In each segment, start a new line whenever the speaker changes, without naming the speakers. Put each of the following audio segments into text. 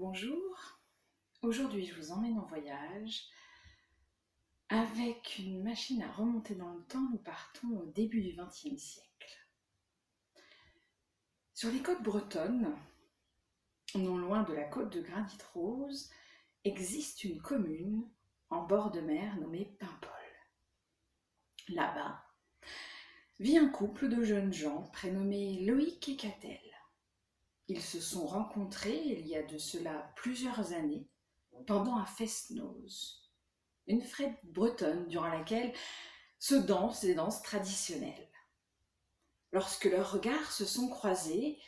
Bonjour, aujourd'hui je vous emmène en voyage. Avec une machine à remonter dans le temps, nous partons au début du XXe siècle. Sur les côtes bretonnes, non loin de la côte de Granit Rose, existe une commune en bord de mer nommée Paimpol. Là-bas, vit un couple de jeunes gens prénommés Loïc et Catel. Ils se sont rencontrés il y a de cela plusieurs années pendant un fest-noz, une fête bretonne durant laquelle se dansent des danses traditionnelles. Lorsque leurs regards se sont croisés,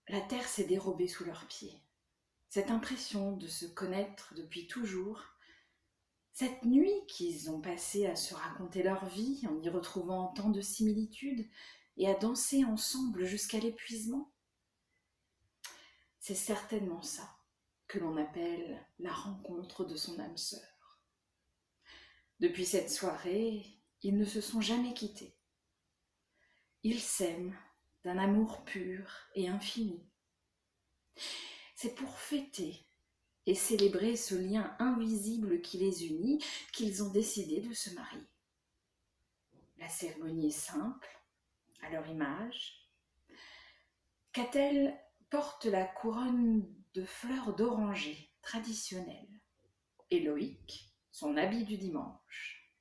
la terre s'est dérobée sous leurs pieds. Cette impression de se connaître depuis toujours, cette nuit qu'ils ont passée à se raconter leur vie en y retrouvant tant de similitudes et à danser ensemble jusqu'à l'épuisement, c'est certainement ça que l'on appelle la rencontre de son âme sœur. Depuis cette soirée, ils ne se sont jamais quittés. Ils s'aiment d'un amour pur et infini. C'est pour fêter et célébrer ce lien invisible qui les unit qu'ils ont décidé de se marier. La cérémonie est simple, à leur image. Catel porte la couronne de fleurs d'oranger traditionnelle et Loïc son habit du dimanche.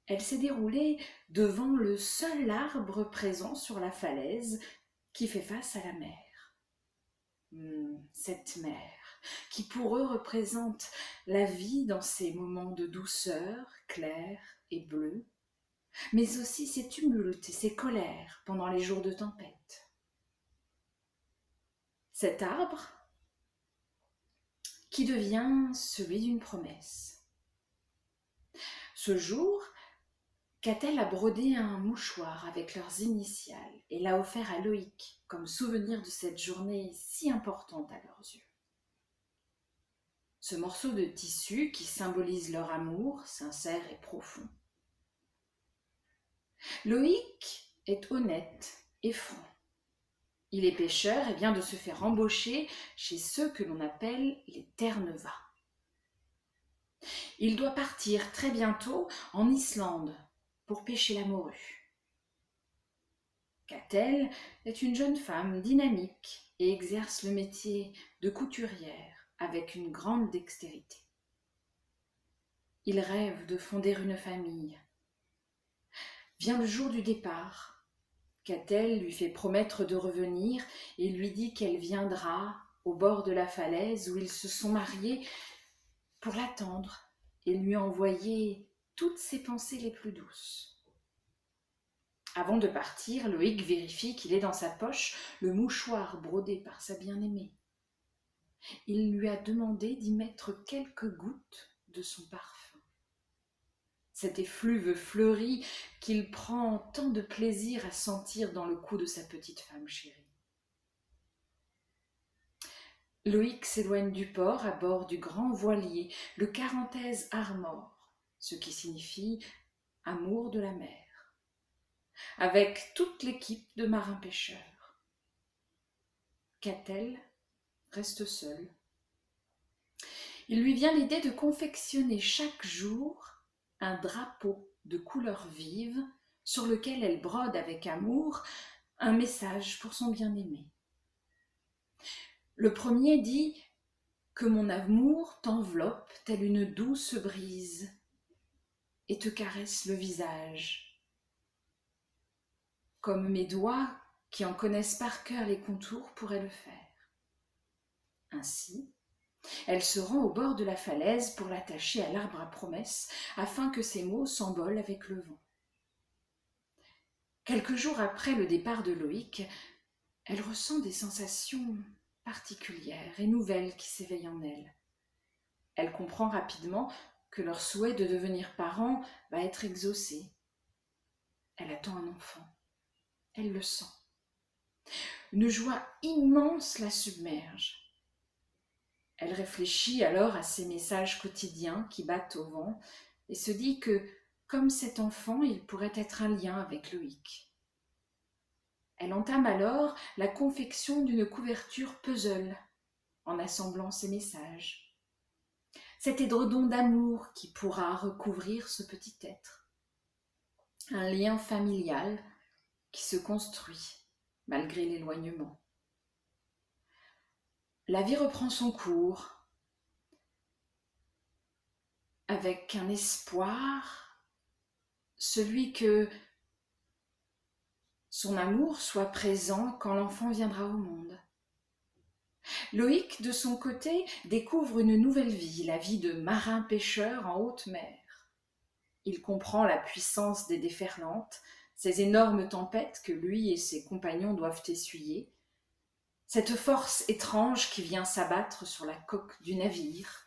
Elle s'est déroulée devant le seul arbre présent sur la falaise qui fait face à la mer. Cette mer qui pour eux représente la vie dans ses moments de douceur claire et bleue, mais aussi ses tumultes et ses colères pendant les jours de tempête. Cet arbre qui devient celui d'une promesse. Ce jour, Catel a brodé un mouchoir avec leurs initiales et l'a offert à Loïc comme souvenir de cette journée si importante à leurs yeux. Ce morceau de tissu qui symbolise leur amour sincère et profond. Loïc est honnête et franc. Il est pêcheur et vient de se faire embaucher chez ceux que l'on appelle les Terre-Neuva. Il doit partir très bientôt en Islande pour pêcher la morue. Catel est une jeune femme dynamique et exerce le métier de couturière avec une grande dextérité. Il rêve de fonder une famille. Vient le jour du départ. Catel lui fait promettre de revenir et lui dit qu'elle viendra au bord de la falaise où ils se sont mariés pour l'attendre et lui envoyer toutes ses pensées les plus douces. Avant de partir, Loïc vérifie qu'il est dans sa poche le mouchoir brodé par sa bien-aimée. Il lui a demandé d'y mettre quelques gouttes de son parfum. Cet effluve fleuri qu'il prend tant de plaisir à sentir dans le cou de sa petite femme chérie. Loïc s'éloigne du port à bord du grand voilier, le Carantèse Armor, ce qui signifie « amour de la mer », avec toute l'équipe de marins-pêcheurs. Catel reste seul. Il lui vient l'idée de confectionner chaque jour un drapeau de couleurs vives sur lequel elle brode avec amour un message pour son bien-aimé. Le premier dit « Que mon amour t'enveloppe telle une douce brise et te caresse le visage, comme mes doigts qui en connaissent par cœur les contours pourraient le faire. » Ainsi, elle se rend au bord de la falaise pour l'attacher à l'arbre à promesse afin que ses mots s'envolent avec le vent. Quelques jours après le départ de Loïc, elle ressent des sensations particulières et nouvelles qui s'éveillent en elle. Elle comprend rapidement que leur souhait de devenir parents va être exaucé. Elle attend un enfant. Elle le sent. Une joie immense la submerge. Elle réfléchit alors à ces messages quotidiens qui battent au vent et se dit que, comme cet enfant, il pourrait être un lien avec Loïc. Elle entame alors la confection d'une couverture puzzle en assemblant ses messages. Cet édredon d'amour qui pourra recouvrir ce petit être. Un lien familial qui se construit malgré l'éloignement. La vie reprend son cours avec un espoir, celui que son amour soit présent quand l'enfant viendra au monde. Loïc, de son côté, découvre une nouvelle vie, la vie de marin-pêcheur en haute mer. Il comprend la puissance des déferlantes, ces énormes tempêtes que lui et ses compagnons doivent essuyer, cette force étrange qui vient s'abattre sur la coque du navire.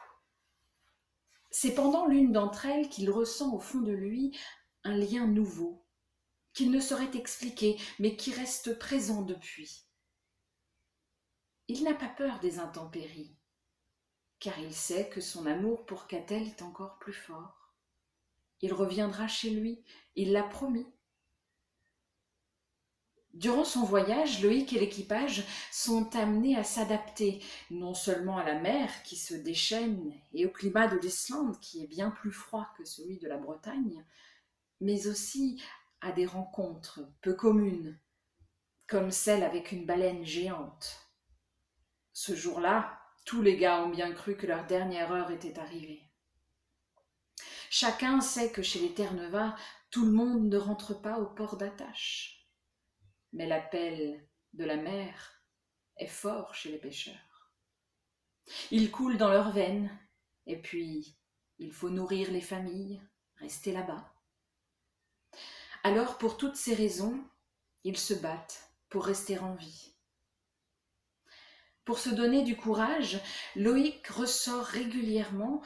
C'est pendant l'une d'entre elles qu'il ressent au fond de lui un lien nouveau, qu'il ne saurait expliquer, mais qui reste présent depuis. Il n'a pas peur des intempéries, car il sait que son amour pour Catel est encore plus fort. Il reviendra chez lui, il l'a promis. Durant son voyage, Loïc et l'équipage sont amenés à s'adapter, non seulement à la mer qui se déchaîne et au climat de l'Islande qui est bien plus froid que celui de la Bretagne, mais aussi à des rencontres peu communes, comme celle avec une baleine géante. Ce jour-là, tous les gars ont bien cru que leur dernière heure était arrivée. Chacun sait que chez les Terre-Neuve, tout le monde ne rentre pas au port d'attache. Mais l'appel de la mer est fort chez les pêcheurs. Il coule dans leurs veines, et puis il faut nourrir les familles, rester là-bas. Alors, pour toutes ces raisons, ils se battent pour rester en vie. Pour se donner du courage, Loïc ressort régulièrement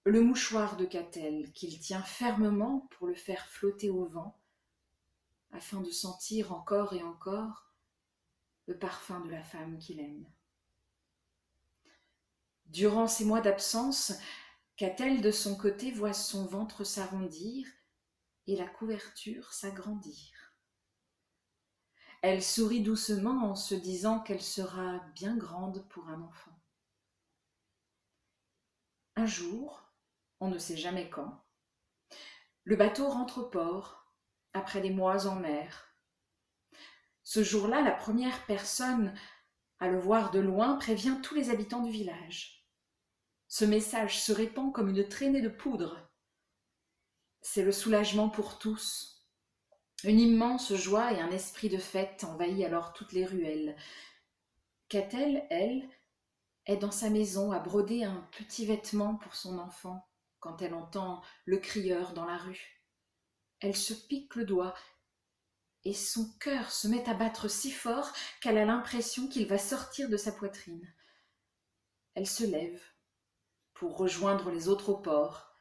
le mouchoir de Catel, qu'il tient fermement pour le faire flotter au vent, afin de sentir encore et encore le parfum de la femme qu'il aime. Durant ces mois d'absence, Catel, de son côté, voit son ventre s'arrondir et la couverture s'agrandir. Elle sourit doucement en se disant qu'elle sera bien grande pour un enfant. Un jour, on ne sait jamais quand, le bateau rentre au port, après des mois en mer. Ce jour-là, la première personne à le voir de loin prévient tous les habitants du village. Ce message se répand comme une traînée de poudre. C'est le soulagement pour tous. Une immense joie et un esprit de fête envahit alors toutes les ruelles. Catel, elle, est dans sa maison à broder un petit vêtement pour son enfant quand elle entend le crieur dans la rue. Elle se pique le doigt et son cœur se met à battre si fort qu'elle a l'impression qu'il va sortir de sa poitrine. Elle se lève pour rejoindre les autres au port.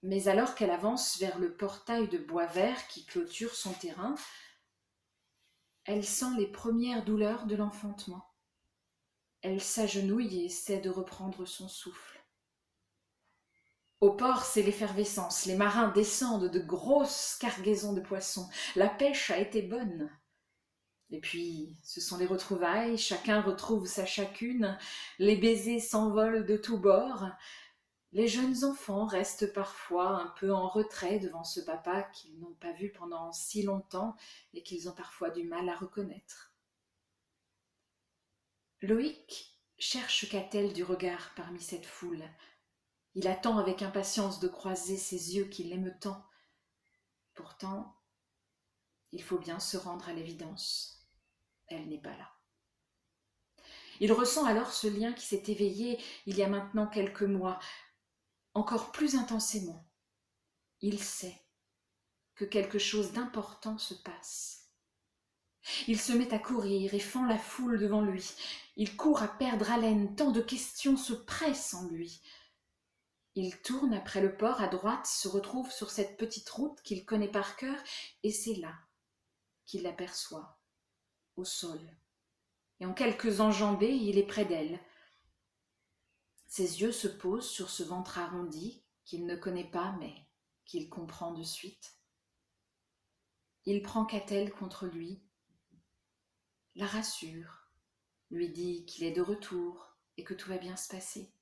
Mais alors qu'elle avance vers le portail de bois vert qui clôture son terrain, elle sent les premières douleurs de l'enfantement. Elle s'agenouille et essaie de reprendre son souffle. Au port, c'est l'effervescence. Les marins descendent de grosses cargaisons de poissons. La pêche a été bonne. Et puis, ce sont les retrouvailles. Chacun retrouve sa chacune. Les baisers s'envolent de tous bords. Les jeunes enfants restent parfois un peu en retrait devant ce papa qu'ils n'ont pas vu pendant si longtemps et qu'ils ont parfois du mal à reconnaître. Loïc cherche Catel du regard parmi cette foule. Il attend avec impatience de croiser ces yeux qui l'aiment tant. Pourtant, il faut bien se rendre à l'évidence. Elle n'est pas là. Il ressent alors ce lien qui s'est éveillé il y a maintenant quelques mois, encore plus intensément. Il sait que quelque chose d'important se passe. Il se met à courir et fend la foule devant lui. Il court à perdre haleine, tant de questions se pressent en lui. Il tourne après le port à droite, se retrouve sur cette petite route qu'il connaît par cœur, et c'est là qu'il l'aperçoit, au sol. Et en quelques enjambées, il est près d'elle. Ses yeux se posent sur ce ventre arrondi qu'il ne connaît pas, mais qu'il comprend de suite. Il prend Catel contre lui, la rassure, lui dit qu'il est de retour et que tout va bien se passer.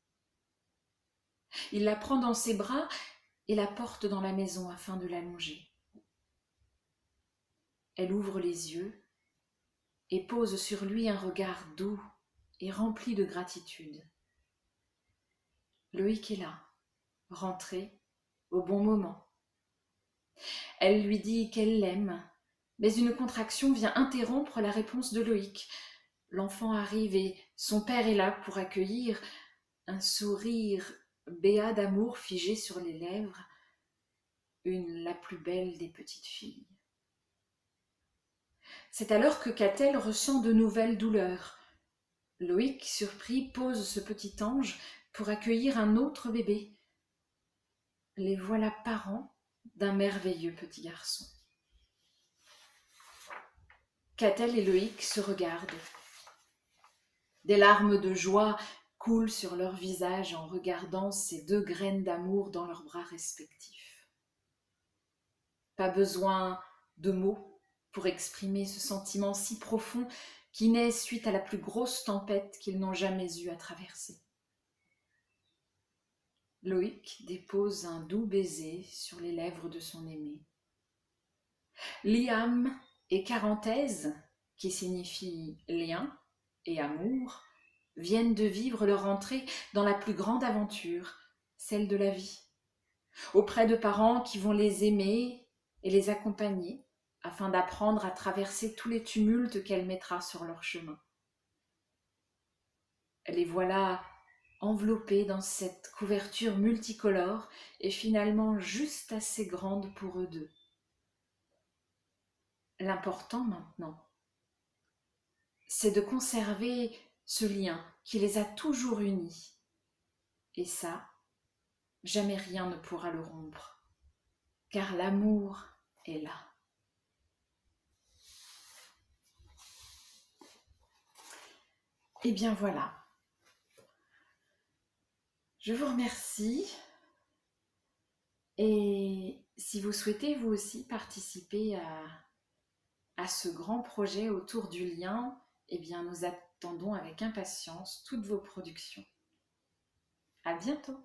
Il la prend dans ses bras et la porte dans la maison afin de l'allonger. Elle ouvre les yeux et pose sur lui un regard doux et rempli de gratitude. Loïc est là, rentré au bon moment. Elle lui dit qu'elle l'aime, mais une contraction vient interrompre la réponse de Loïc. L'enfant arrive et son père est là pour accueillir, un sourire béat d'amour figé sur les lèvres, la plus belle des petites filles. C'est alors que Catel ressent de nouvelles douleurs. Loïc, surpris, pose ce petit ange pour accueillir un autre bébé. Les voilà parents d'un merveilleux petit garçon. Catel et Loïc se regardent. Des larmes de joie coulent sur leur visage en regardant ces deux graines d'amour dans leurs bras respectifs. Pas besoin de mots pour exprimer ce sentiment si profond qui naît suite à la plus grosse tempête qu'ils n'ont jamais eu à traverser. Loïc dépose un doux baiser sur les lèvres de son aimé. Liam et Carantèse, qui signifie lien et amour, viennent de vivre leur entrée dans la plus grande aventure, celle de la vie, auprès de parents qui vont les aimer et les accompagner afin d'apprendre à traverser tous les tumultes qu'elle mettra sur leur chemin. Les voilà enveloppés dans cette couverture multicolore et finalement juste assez grande pour eux deux. L'important maintenant, c'est de conserver ce lien qui les a toujours unis. Et ça, jamais rien ne pourra le rompre, car l'amour est là. Et bien voilà. Je vous remercie. Et si vous souhaitez vous aussi participer à ce grand projet autour du lien, eh bien nous attendons avec impatience toutes vos productions. À bientôt.